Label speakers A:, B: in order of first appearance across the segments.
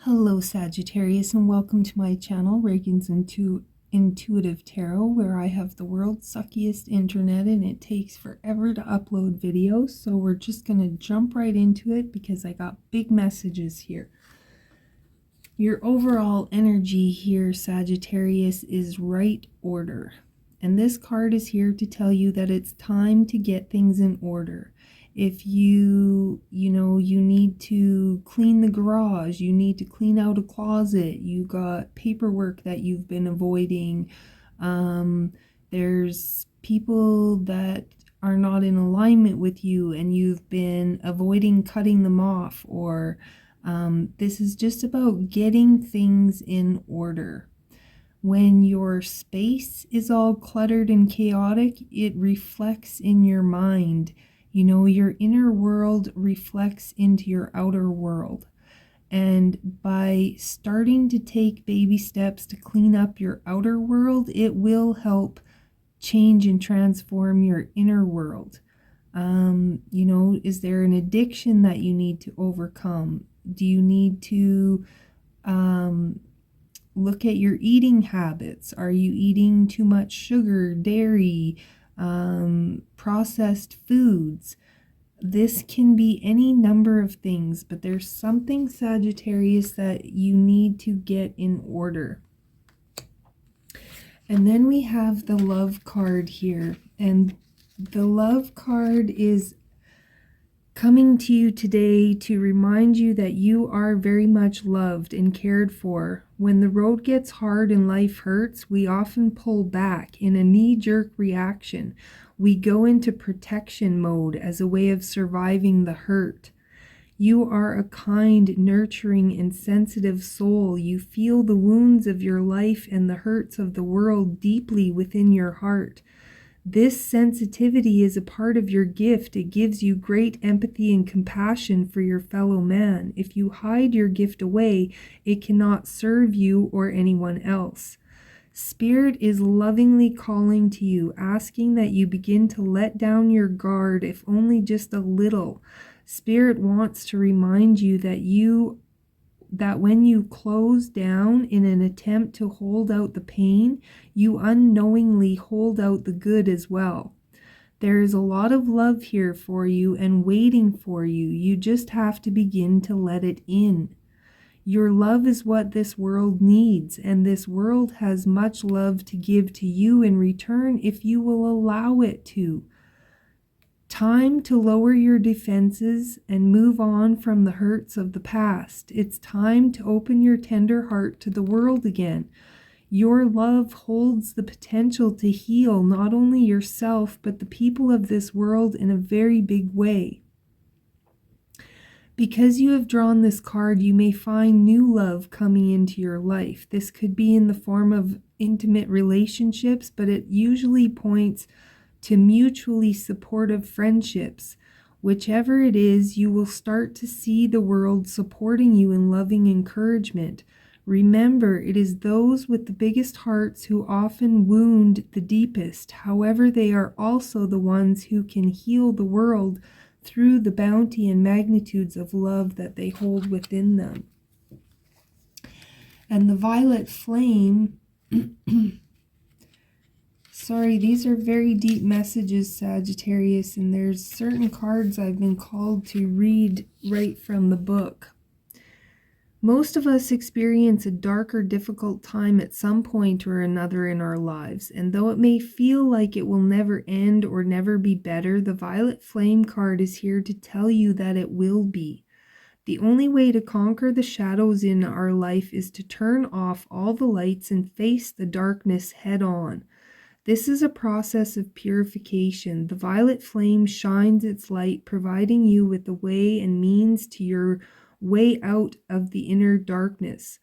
A: Hello Sagittarius, and welcome to my channel, Ragean's Intuitive Tarot, where I have the world's suckiest internet and it takes forever to upload videos. So we're just going to jump right into it because I got big messages here. Your overall energy here, Sagittarius, is right order. And this card is here to tell you that it's time to get things in order. If you need to clean the garage, you need to clean out a closet, you got paperwork that you've been avoiding, there's people that are not in alignment with you and you've been avoiding cutting them off, or this is just about getting things in order. When your space is all cluttered and chaotic, it reflects in your mind. You know, your inner world reflects into your outer world. And by starting to take baby steps to clean up your outer world, it will help change and transform your inner world. Is there an addiction that you need to overcome? Do you need to look at your eating habits? Are you eating too much sugar, dairy, processed foods? This can be any number of things, but there's something, Sagittarius, that you need to get in order. And then we have the love card here, and the love card is coming to you today to remind you that you are very much loved and cared for. When the road gets hard and life hurts, we often pull back in a knee-jerk reaction. We go into protection mode as a way of surviving the hurt. You are a kind, nurturing, and sensitive soul. You feel the wounds of your life and the hurts of the world deeply within your heart. This sensitivity is a part of your gift. It gives you great empathy and compassion for your fellow man. If you hide your gift away, it cannot serve you or anyone else. Spirit is lovingly calling to you, asking that you begin to let down your guard, if only just a little. Spirit wants to remind you that when you close down in an attempt to hold out the pain, you unknowingly hold out the good as well. There is a lot of love here for you and waiting for you. You just have to begin to let it in. Your love is what this world needs, and this world has much love to give to you in return if you will allow it to. Time to lower your defenses and move on from the hurts of the past. It's time to open your tender heart to the world again. Your love holds the potential to heal not only yourself, but the people of this world in a very big way. Because you have drawn this card, you may find new love coming into your life. This could be in the form of intimate relationships, but it usually points to mutually supportive friendships. Whichever it is, you will start to see the world supporting you in loving encouragement. Remember, it is those with the biggest hearts who often wound the deepest. However, they are also the ones who can heal the world through the bounty and magnitudes of love that they hold within them. And the violet flame sorry, these are very deep messages, Sagittarius, and there's certain cards I've been called to read right from the book. Most of us experience a dark or difficult time at some point or another in our lives, and though it may feel like it will never end or never be better, the violet flame card is here to tell you that it will be. The only way to conquer the shadows in our life is to turn off all the lights and face the darkness head on. This is a process of purification. The violet flame shines its light, providing you with the way and means to your way out of the inner darkness.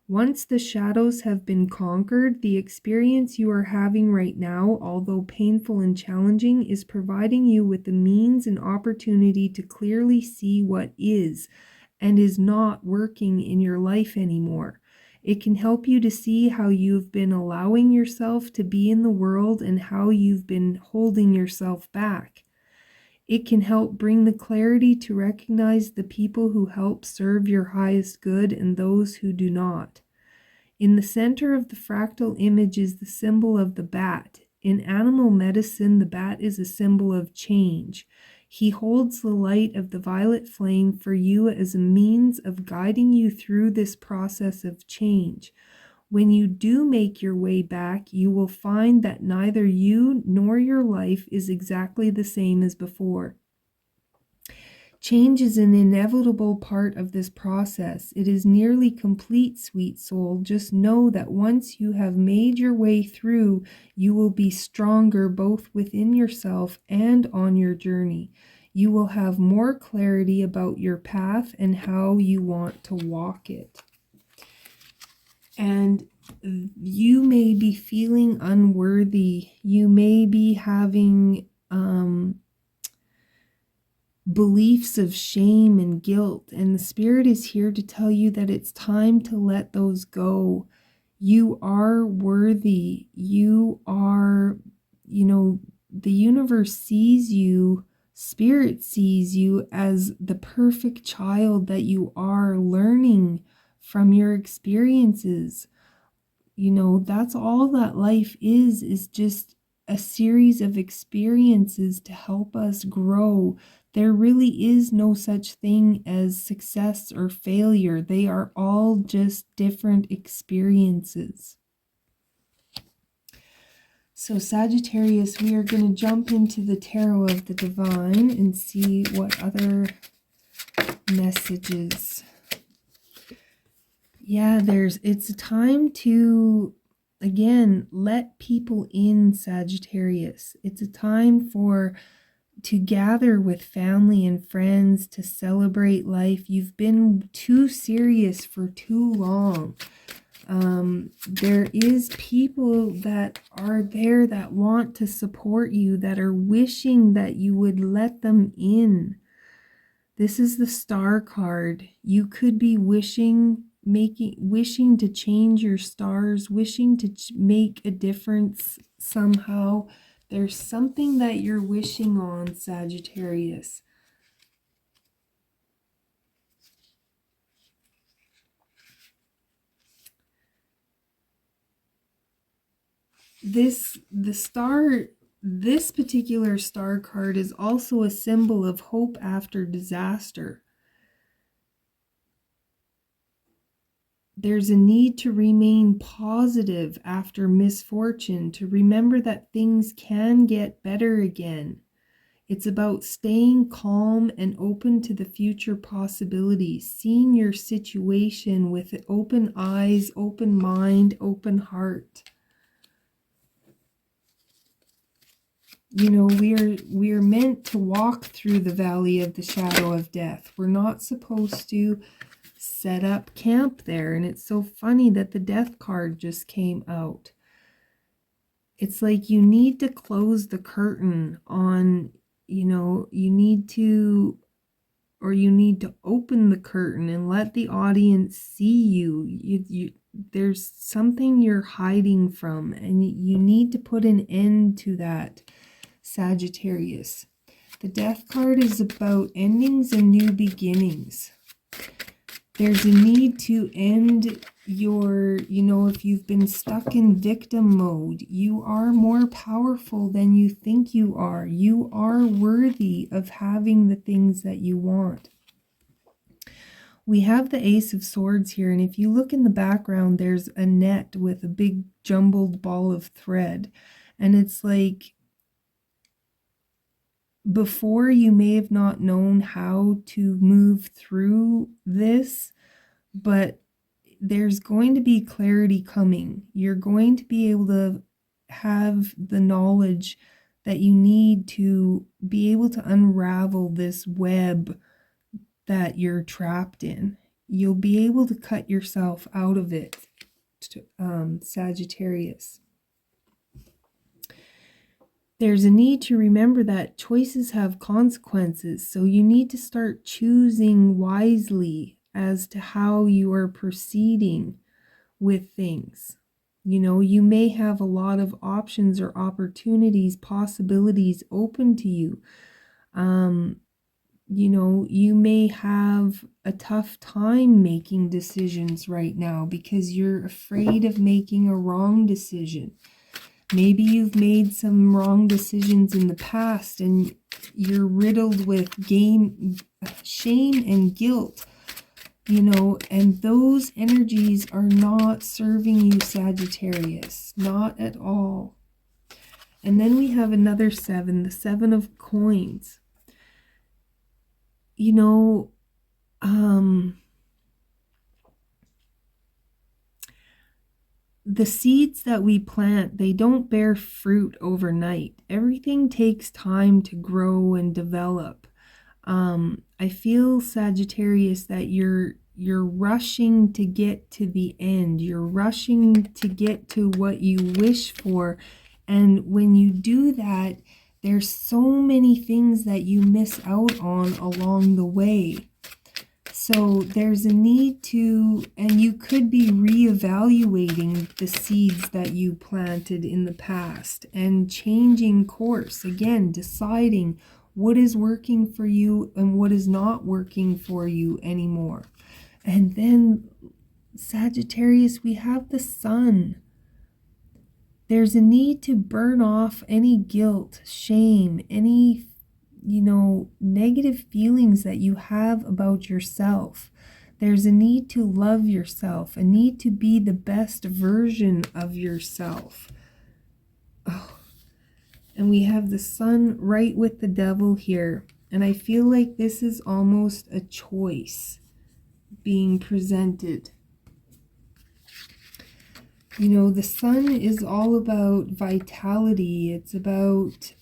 A: Once the shadows have been conquered, the experience you are having right now, although painful and challenging, is providing you with the means and opportunity to clearly see what is and is not working in your life anymore. It can help you to see how you've been allowing yourself to be in the world and how you've been holding yourself back. It can help bring the clarity to recognize the people who help serve your highest good and those who do not. In the center of the fractal image is the symbol of the bat. In animal medicine, the bat is a symbol of change. He holds the light of the violet flame for you as a means of guiding you through this process of change. When you do make your way back, you will find that neither you nor your life is exactly the same as before. Change is an inevitable part of this process. It is nearly complete, sweet soul. Just know that once you have made your way through, you will be stronger both within yourself and on your journey. You will have more clarity about your path and how you want to walk it. And you may be feeling unworthy. You may be having beliefs of shame and guilt, and the Spirit is here to tell you that it's time to let those go. You are worthy. You are, the universe sees you, Spirit sees you as the perfect child that you are, learning from your experiences. That's all that life is just a series of experiences to help us grow. There really is no such thing as success or failure. They are all just different experiences. So Sagittarius, we are going to jump into the Tarot of the Divine and see what other messages. Yeah, it's a time to, again, let people in, Sagittarius. It's a time to gather with family and friends, to celebrate life. You've been too serious for too long. There is people that are there that want to support you, that are wishing that you would let them in. This is the Star card. You could be wishing to change your stars, wishing to make a difference somehow. There's something that you're wishing on, Sagittarius. This particular star card is also a symbol of hope after disaster. There's a need to remain positive after misfortune, to remember that things can get better again. It's about staying calm and open to the future possibilities, seeing your situation with open eyes, open mind, open heart. We're meant to walk through the valley of the shadow of death. We're not supposed to set up camp there. And it's so funny that the death card just came out. It's like you need to close the curtain on, you need to open the curtain and let the audience see you. There's something you're hiding from, and you need to put an end to that, Sagittarius. The death card is about endings and new beginnings. There's a need to end your, if you've been stuck in victim mode, you are more powerful than you think you are. You are worthy of having the things that you want. We have the Ace of Swords here, and if you look in the background, there's a net with a big jumbled ball of thread. And it's like, before, you may have not known how to move through this, but there's going to be clarity coming. You're going to be able to have the knowledge that you need to be able to unravel this web that you're trapped in. You'll be able to cut yourself out of it, Sagittarius. There's a need to remember that choices have consequences, so you need to start choosing wisely as to how you are proceeding with things. You may have a lot of options or opportunities, possibilities open to you. You may have a tough time making decisions right now because you're afraid of making a wrong decision. Maybe you've made some wrong decisions in the past and you're riddled with shame and guilt, and those energies are not serving you, Sagittarius, not at all. And then we have another 7, the 7 of coins. The seeds that we plant, they don't bear fruit overnight. Everything takes time to grow and develop. I feel, Sagittarius, that you're rushing to get to the end. You're rushing to get to what you wish for. And when you do that, there's so many things that you miss out on along the way. So there's a need to, and you could be reevaluating the seeds that you planted in the past and changing course. Again, deciding what is working for you and what is not working for you anymore. And then, Sagittarius, we have the sun. There's a need to burn off any guilt, shame, any negative feelings that you have about yourself. There's a need to love yourself, a need to be the best version of yourself. Oh. And we have the sun right with the devil here. And I feel like this is almost a choice being presented. The sun is all about vitality. It's about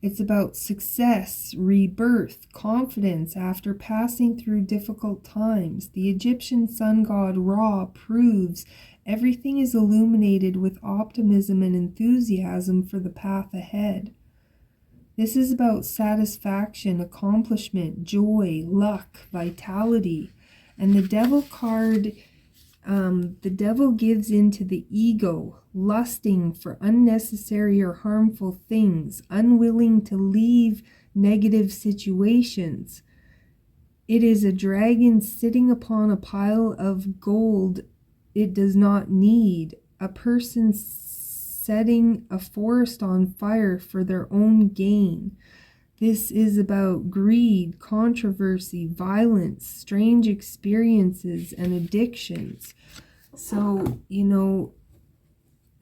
A: it's about success, rebirth, confidence after passing through difficult times. The Egyptian sun god Ra proves everything is illuminated with optimism and enthusiasm for the path ahead. This is about satisfaction, accomplishment, joy, luck, vitality. And the devil card, the devil gives into the ego, lusting for unnecessary or harmful things, unwilling to leave negative situations. It is a dragon sitting upon a pile of gold it does not need, a person setting a forest on fire for their own gain. This is about greed, controversy, violence, strange experiences, and addictions. So,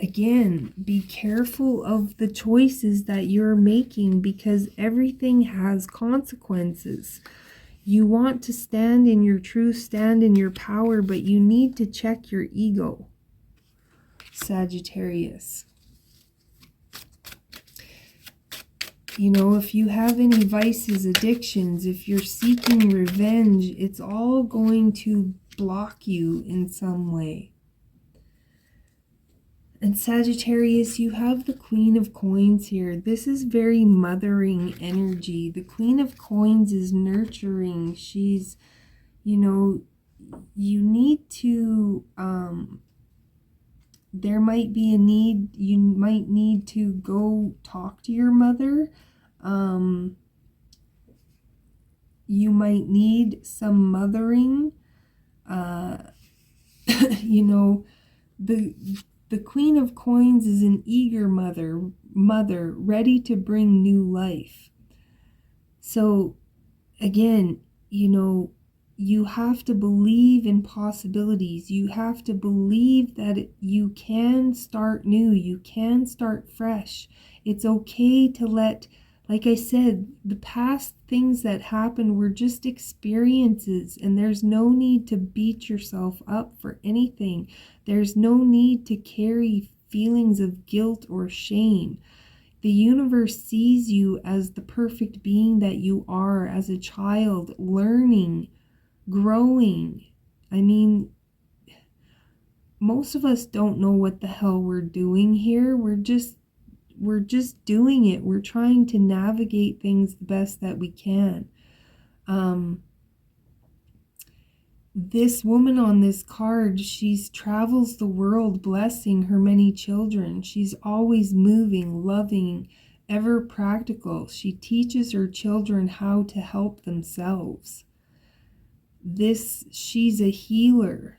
A: again, be careful of the choices that you're making because everything has consequences. You want to stand in your truth, stand in your power, but you need to check your ego, Sagittarius. If you have any vices, addictions, if you're seeking revenge, it's all going to block you in some way. And Sagittarius, you have the Queen of Coins here. This is very mothering energy. The Queen of Coins is nurturing. She's, you need to, there might be a need, you might need to go talk to your mother. You might need some mothering. The Queen of Coins is an eager mother ready to bring new life. So again, you have to believe in possibilities. You have to believe that you can start new. You can start fresh. It's okay to let, like I said, the past things that happened were just experiences, and there's no need to beat yourself up for anything. There's no need to carry feelings of guilt or shame. The universe sees you as the perfect being that you are as a child, learning, growing. I mean, most of us don't know what the hell we're doing here. We're just doing it. We're trying to navigate things the best that we can. This woman on this card, she travels the world blessing her many children. She's always moving, loving, ever practical. She teaches her children how to help themselves. She's a healer.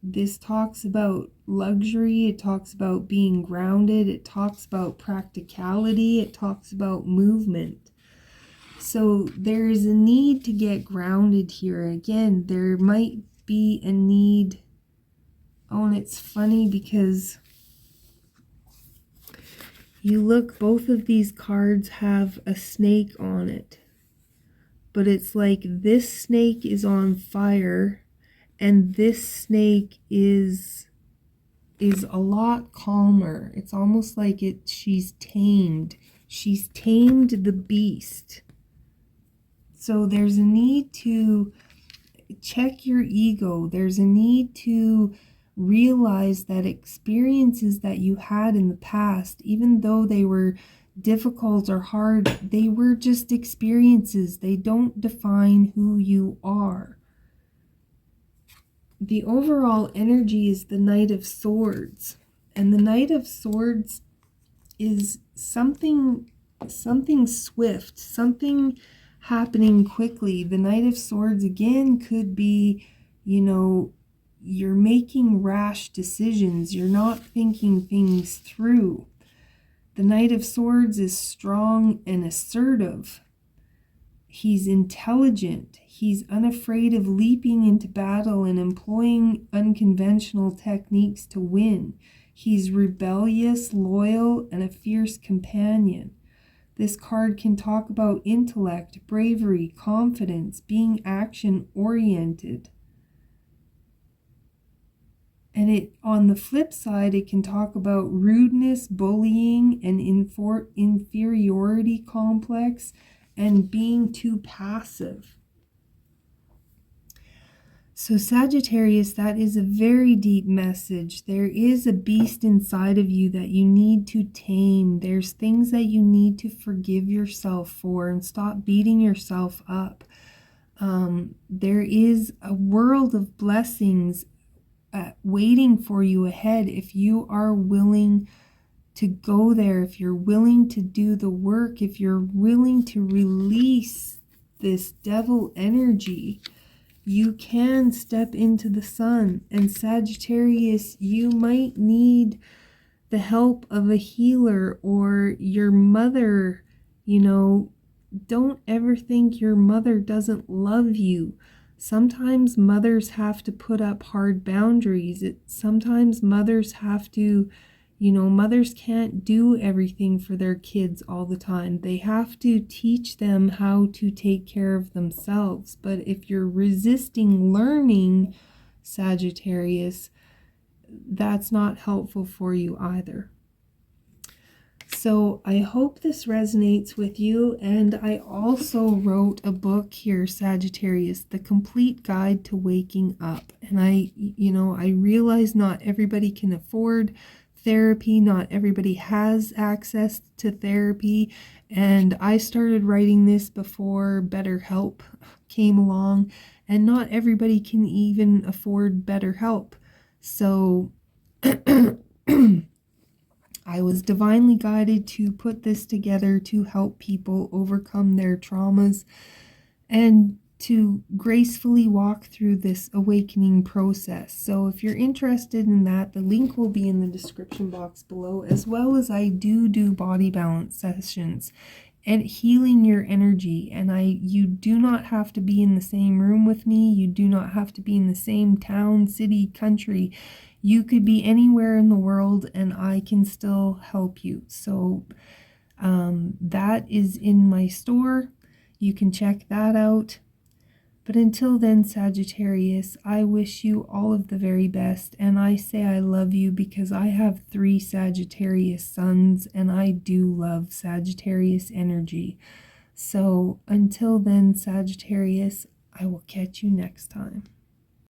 A: This talks about luxury. It talks about being grounded. It talks about practicality. It talks about movement. So there is a need to get grounded here. Again, there might be a need. Oh, and it's funny because you look, both of these cards have a snake on it. But it's like this snake is on fire and this snake is a lot calmer. It's almost like she's tamed. She's tamed the beast. So there's a need to check your ego. There's a need to realize that experiences that you had in the past, even though they were difficult or hard, they were just experiences. They don't define who you are. The overall energy is the Knight of Swords. And the Knight of Swords is something swift, something happening quickly. The Knight of Swords again could be, you're making rash decisions. You're not thinking things through. The Knight of Swords is strong and assertive. He's intelligent. He's unafraid of leaping into battle and employing unconventional techniques to win. He's rebellious, loyal, and a fierce companion. This card can talk about intellect, bravery, confidence, being action-oriented. And on the flip side, it can talk about rudeness, bullying, and inferiority complex, and being too passive. So Sagittarius, that is a very deep message. There is a beast inside of you that you need to tame. There's things that you need to forgive yourself for and stop beating yourself up. There is a world of blessings waiting for you ahead if you are willing to go there, if you're willing to do the work, if you're willing to release this devil energy. You can step into the sun. And Sagittarius, you might need the help of a healer or your mother. Don't ever think your mother doesn't love you. Sometimes mothers have to put up hard boundaries. Sometimes mothers have to, mothers can't do everything for their kids all the time. They have to teach them how to take care of themselves. But if you're resisting learning, Sagittarius, that's not helpful for you either. So I hope this resonates with you. And I also wrote a book here, Sagittarius, The Complete Guide to Waking Up. And I realize not everybody can afford therapy. Not everybody has access to therapy. And I started writing this before BetterHelp came along. And not everybody can even afford BetterHelp. So I was divinely guided to put this together to help people overcome their traumas and to gracefully walk through this awakening process. So if you're interested in that, the link will be in the description box below, as well as I do body balance sessions and healing your energy. And you do not have to be in the same room with me. You do not have to be in the same town, city, country. You could be anywhere in the world and I can still help you. So that is in my store. You can check that out. But until then, Sagittarius, I wish you all of the very best. And I say I love you because I have 3 Sagittarius sons and I do love Sagittarius energy. So until then, Sagittarius, I will catch you next time.